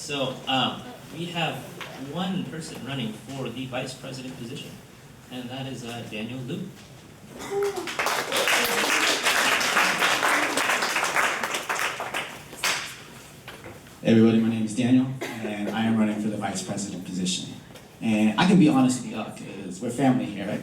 So we have one person running for the vice president position, and that is Daniel Liu. Hey everybody, my name is Daniel, and I am running for the vice president position. And I can be honest with y'all, because we're family here, right?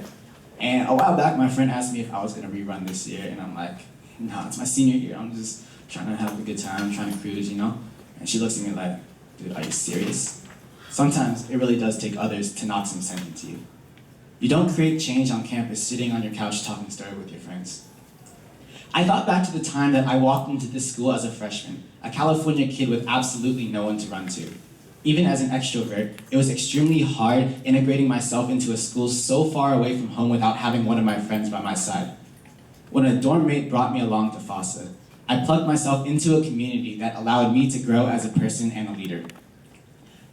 And a while back, my friend asked me if I was going to rerun this year, and I'm like, no, it's my senior year. I'm just trying to have a good time, trying to cruise, you know? And she looks at me like, dude, are you serious? Sometimes it really does take others to knock some sense into you. You don't create change on campus sitting on your couch talking story with your friends. I thought back to the time that I walked into this school as a freshman, a California kid with absolutely no one to run to. Even as an extrovert, it was extremely hard integrating myself into a school so far away from home without having one of my friends by my side. When a dorm mate brought me along to FASA, I plugged myself into a community that allowed me to grow as a person and a leader.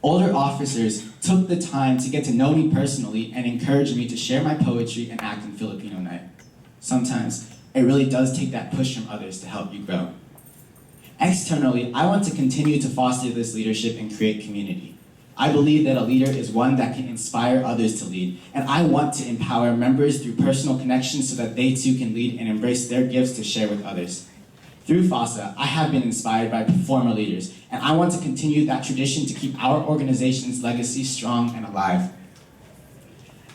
Older officers took the time to get to know me personally and encouraged me to share my poetry and act in Filipino night. Sometimes, it really does take that push from others to help you grow. Externally, I want to continue to foster this leadership and create community. I believe that a leader is one that can inspire others to lead, and I want to empower members through personal connections so that they too can lead and embrace their gifts to share with others. Through FASA, I have been inspired by former leaders, and I want to continue that tradition to keep our organization's legacy strong and alive.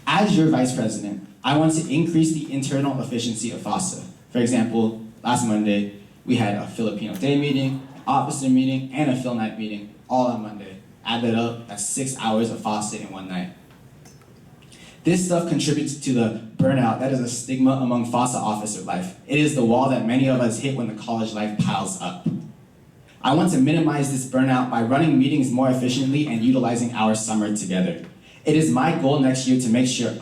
As your vice president, I want to increase the internal efficiency of FASA. For example, last Monday, we had a Filipino Day meeting, an officer meeting, and a Phil Night meeting, all on Monday. Add that up, that's 6 hours of FASA in one night. This stuff contributes to the burnout that is a stigma among FASA officer life. It is the wall that many of us hit when the college life piles up. I want to minimize this burnout by running meetings more efficiently and utilizing our summer together. It is my goal next year to make sure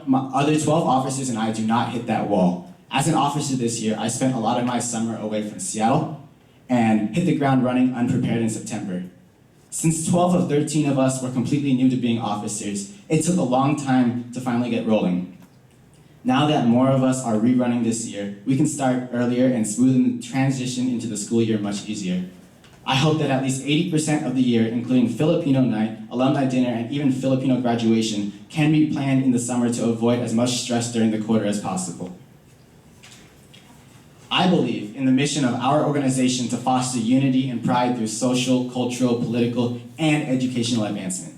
my other 12 officers and I do not hit that wall. As an officer this year, I spent a lot of my summer away from Seattle and hit the ground running unprepared in September. Since 12 of 13 of us were completely new to being officers, it took a long time to finally get rolling. Now that more of us are rerunning this year, we can start earlier and smoothen the transition into the school year much easier. I hope that at least 80% of the year, including Filipino night, alumni dinner, and even Filipino graduation, can be planned in the summer to avoid as much stress during the quarter as possible. I believe in the mission of our organization to foster unity and pride through social, cultural, political, and educational advancement.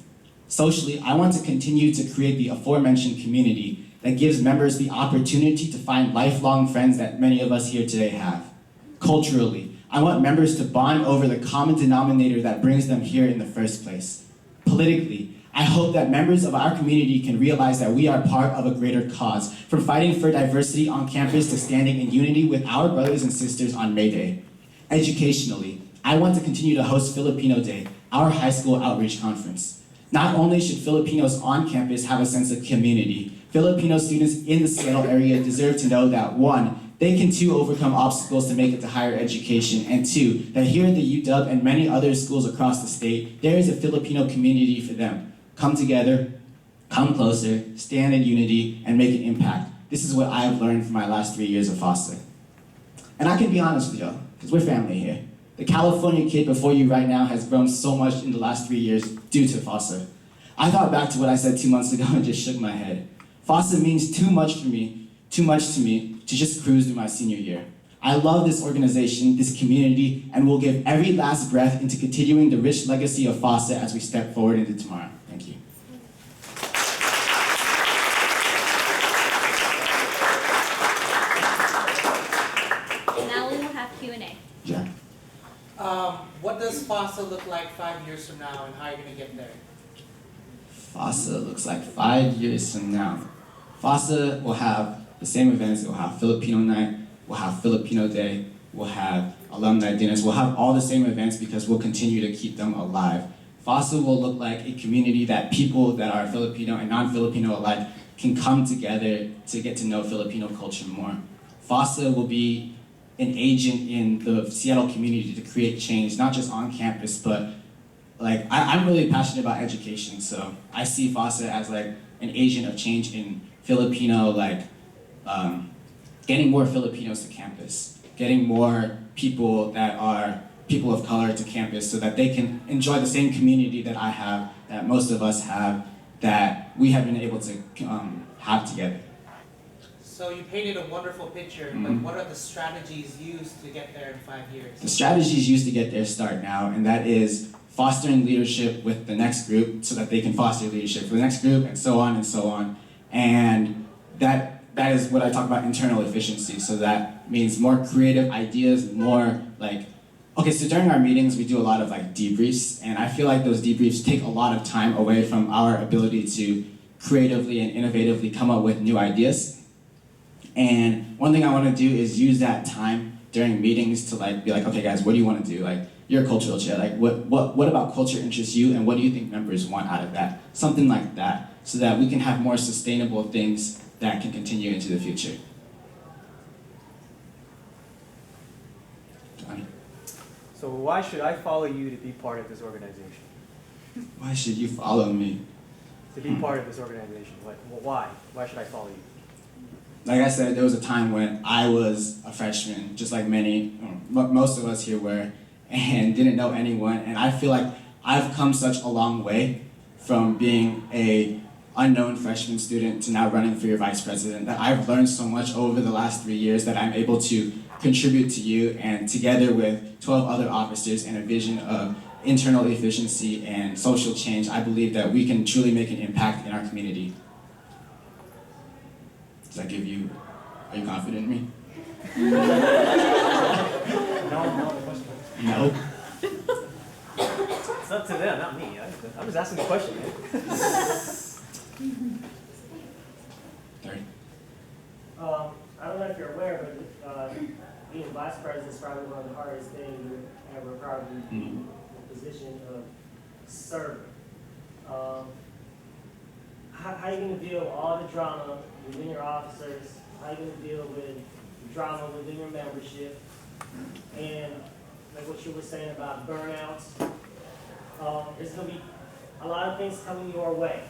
Socially, I want to continue to create the aforementioned community that gives members the opportunity to find lifelong friends that many of us here today have. Culturally, I want members to bond over the common denominator that brings them here in the first place. Politically, I hope that members of our community can realize that we are part of a greater cause, from fighting for diversity on campus to standing in unity with our brothers and sisters on May Day. Educationally, I want to continue to host Filipino Day, our high school outreach conference. Not only should Filipinos on campus have a sense of community, Filipino students in the Seattle area deserve to know that 1, they can too overcome obstacles to make it to higher education, and 2, that here at the UW and many other schools across the state, there is a Filipino community for them. Come together, come closer, stand in unity, and make an impact. This is what I have learned from my last 3 years of FOSA. And I can be honest with y'all, because we're family here. The California kid before you right now has grown so much in the last 3 years due to FOSA. I thought back to what I said 2 months ago and just shook my head. FOSA means too much to me to just cruise through my senior year. I love this organization, this community, and will give every last breath into continuing the rich legacy of FOSA as we step forward into tomorrow. Thank you. Now we will have Q&A. Yeah. What does FASA look like 5 years from now, and how are you going to get there? FOSA looks like 5 years from now. FOSA will have the same events. It will have Filipino night, we'll have Filipino Day, we'll have alumni dinners, we'll have all the same events because we'll continue to keep them alive. FOSA will look like a community that people that are Filipino and non-Filipino alike can come together to get to know Filipino culture more. FOSA will be an agent in the Seattle community to create change, not just on campus, but I'm really passionate about education, so I see FOSA as an agent of change in Filipino, getting more Filipinos to campus, getting more people that are people of color to campus so that they can enjoy the same community that I have, that most of us have, that we have been able to have together. So you painted a wonderful picture, but what are the strategies used to get there in 5 years? The strategies used to get their start now, and that is fostering leadership with the next group so that they can foster leadership for the next group, and so on and so on. And that is what I talk about internal efficiency. So that means more creative ideas, more like, okay, so during our meetings we do a lot of like debriefs, and I feel like those debriefs take a lot of time away from our ability to creatively and innovatively come up with new ideas. And one thing I want to do is use that time during meetings to like be like, okay guys, what do you want to do? Like, you're a cultural chair, like what about culture interests you, and what do you think members want out of that? Something like that, so that we can have more sustainable things that can continue into the future. Johnny? So why should I follow you to be part of this organization? Why should you follow me? To be part of this organization, why? Why should I follow you? Like I said, there was a time when I was a freshman, just like most of us here were, and didn't know anyone. And I feel like I've come such a long way from being a unknown freshman student to now running for your vice president, that I've learned so much over the last 3 years that I'm able to contribute to you, and together with 12 other officers and a vision of internal efficiency and social change, I believe that we can truly make an impact in our community. Does that give you, are you confident in me? No. It's up to them, not me. I'm just asking the question, man. Third. I don't know if you're aware, but being vice president is probably one of the hardest things you ever probably be in the position of serving. How are you going to deal with all the drama within your officers? How are you going to deal with drama within your membership? And like what you were saying about burnouts, there's going to be a lot of things coming your way.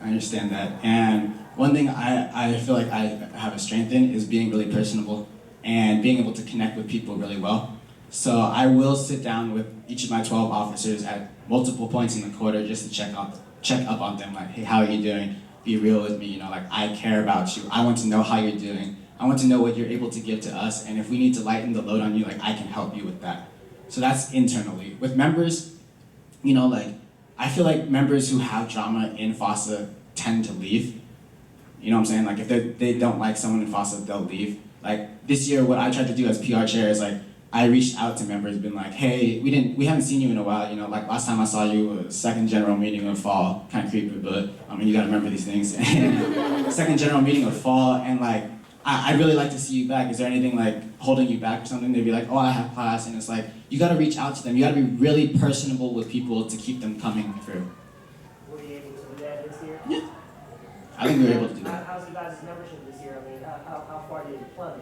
I understand that. And one thing I feel like I have a strength in is being really personable and being able to connect with people really well. So I will sit down with each of my 12 officers at multiple points in the quarter just to check up on them, like, hey, how are you doing? Be real with me, like, I care about you. I want to know how you're doing. I want to know what you're able to give to us, and if we need to lighten the load on you, like, I can help you with that. So that's internally. With members, like, I feel like members who have drama in FOSA tend to leave. You know what I'm saying? Like, if they don't like someone in FOSA, they'll leave. Like, this year, what I tried to do as PR chair is, like, I reached out to members, been like, hey, we haven't seen you in a while, like last time I saw you was second general meeting of fall, kind of creepy, but you gotta remember these things. Second general meeting of fall, and like, I'd really like to see you back. Is there anything like holding you back or something? They'd be like, oh, I have class, and it's like, you gotta reach out to them. You gotta be really personable with people to keep them coming through. Were you able to do that this year? Yeah. I think we were able to do that. How's you guys' membership this year? I mean, how far did it plummet?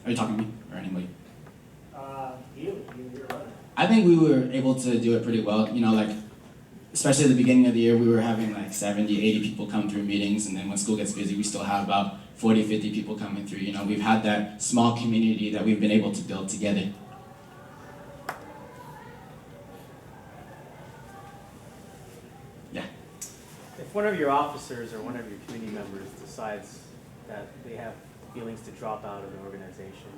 Are you talking to me or anybody? You're running. I think we were able to do it pretty well. Like, especially at the beginning of the year, we were having like 70, 80 people come through meetings, and then when school gets busy, we still have about 40, 50 people coming through. We've had that small community that we've been able to build together. Yeah. If one of your officers or one of your committee members decides that they have feelings to drop out of the organization,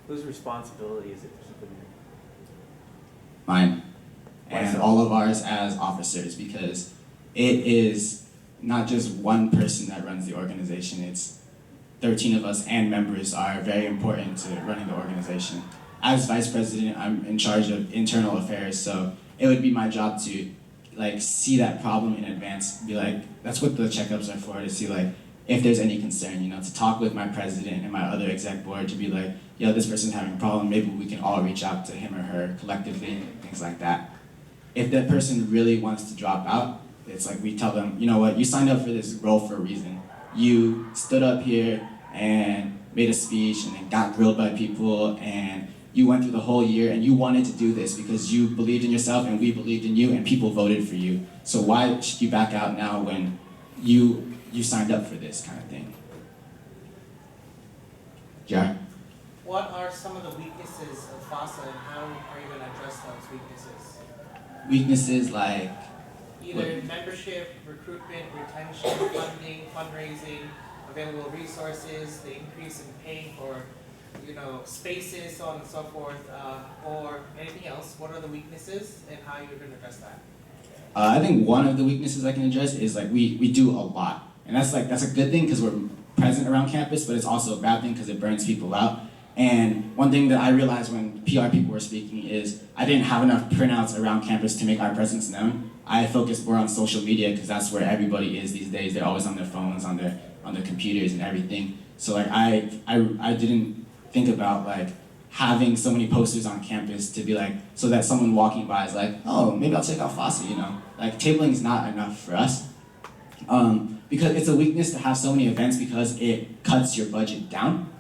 whose responsibility is it to keep them in? Mine. Why And so? all of ours as officers, because it is not just one person that runs the organization, it's 13 of us, and members are very important to running the organization. As vice president, I'm in charge of internal affairs, so it would be my job to like see that problem in advance, be like, that's what the checkups are for, to see like if there's any concern, to talk with my president and my other exec board to be like, yo, this person's having a problem, maybe we can all reach out to him or her collectively, things like that. If that person really wants to drop out, it's like we tell them, you know what, you signed up for this role for a reason. You stood up here and made a speech and then got grilled by people, and you went through the whole year and you wanted to do this because you believed in yourself and we believed in you and people voted for you. So why should you back out now when you signed up for this kind of thing? Yeah. What are some of the weaknesses of FASA and how are you going to address those weaknesses? Weaknesses like, Either membership, recruitment, retention, funding, fundraising, available resources, the increase in pay for, spaces, so on and so forth, or anything else. What are the weaknesses and how you're going to address that? I think one of the weaknesses I can address is like we do a lot. And that's a good thing because we're present around campus, but it's also a bad thing because it burns people out. And one thing that I realized when PR people were speaking is I didn't have enough printouts around campus to make our presence known. I focused more on social media because that's where everybody is these days. They're always on their phones, on their computers and everything. So like I didn't think about like having so many posters on campus to be like, so that someone walking by is like, oh, maybe I'll check out FOSA, Like tabling is not enough for us. Because it's a weakness to have so many events because it cuts your budget down.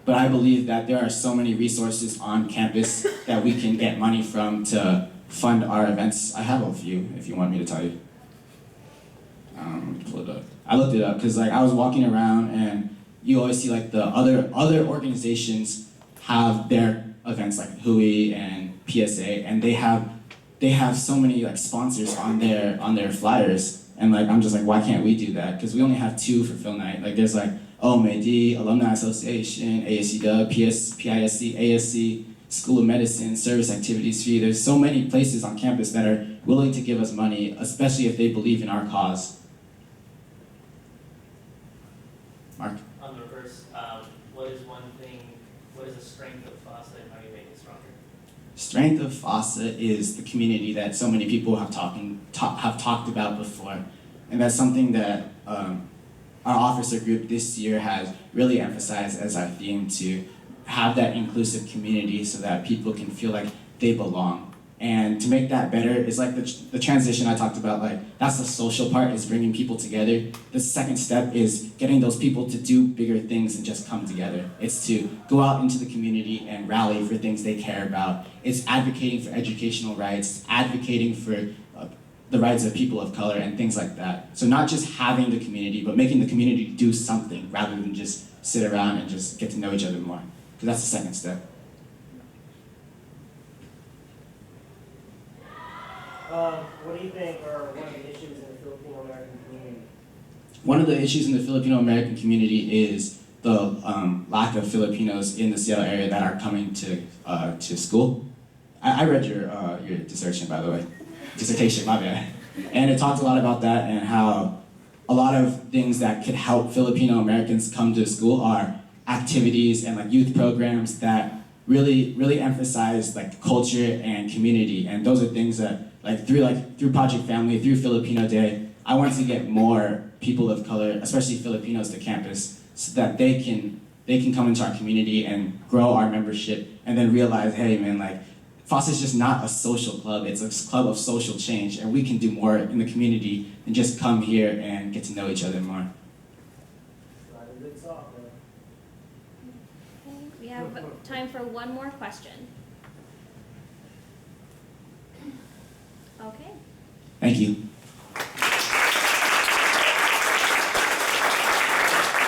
But I believe that there are so many resources on campus that we can get money from to fund our events. I have a few, if you want me to tell you. Let me pull it up. I looked it up because like I was walking around and you always see like the other organizations have their events like HUI and PSA, and they have so many like sponsors on their flyers, and like I'm just like, why can't we do that? Because we only have 2 for Phil Night. Like there's like OMAD, Alumni Association, ASCW, PISC, ASC, School of Medicine, Service Activities Fee. There's so many places on campus that are willing to give us money, especially if they believe in our cause. Mark? On the reverse, what is the strength of FOSA and how do you make it stronger? Strength of FOSA is the community that so many people have talked about before. And that's something that our officer group this year has really emphasized as our theme, to have that inclusive community so that people can feel like they belong. And to make that better is like the transition I talked about, like that's the social part, is bringing people together. The second step is getting those people to do bigger things and just come together. It's to go out into the community and rally for things they care about. It's advocating for educational rights, advocating for the rights of people of color and things like that. So not just having the community, but making the community do something rather than just sit around and just get to know each other more. Because that's the second step. What do you think are one of the issues in the Filipino American community? One of the issues in the Filipino American community is the lack of Filipinos in the Seattle area that are coming to school. I read your dissertation, by the way. Dissertation, my bad. And it talked a lot about that and how a lot of things that could help Filipino Americans come to school are activities and like youth programs that really emphasize like culture and community. And those are things that through Project Family, through Filipino Day, I want to get more people of color, especially Filipinos, to campus so that they can come into our community and grow our membership and then realize, hey man, like FOSA is just not a social club, it's a club of social change, and we can do more in the community than just come here and get to know each other more. Good talk, man. Okay, we have time for one more question. Okay. Thank you.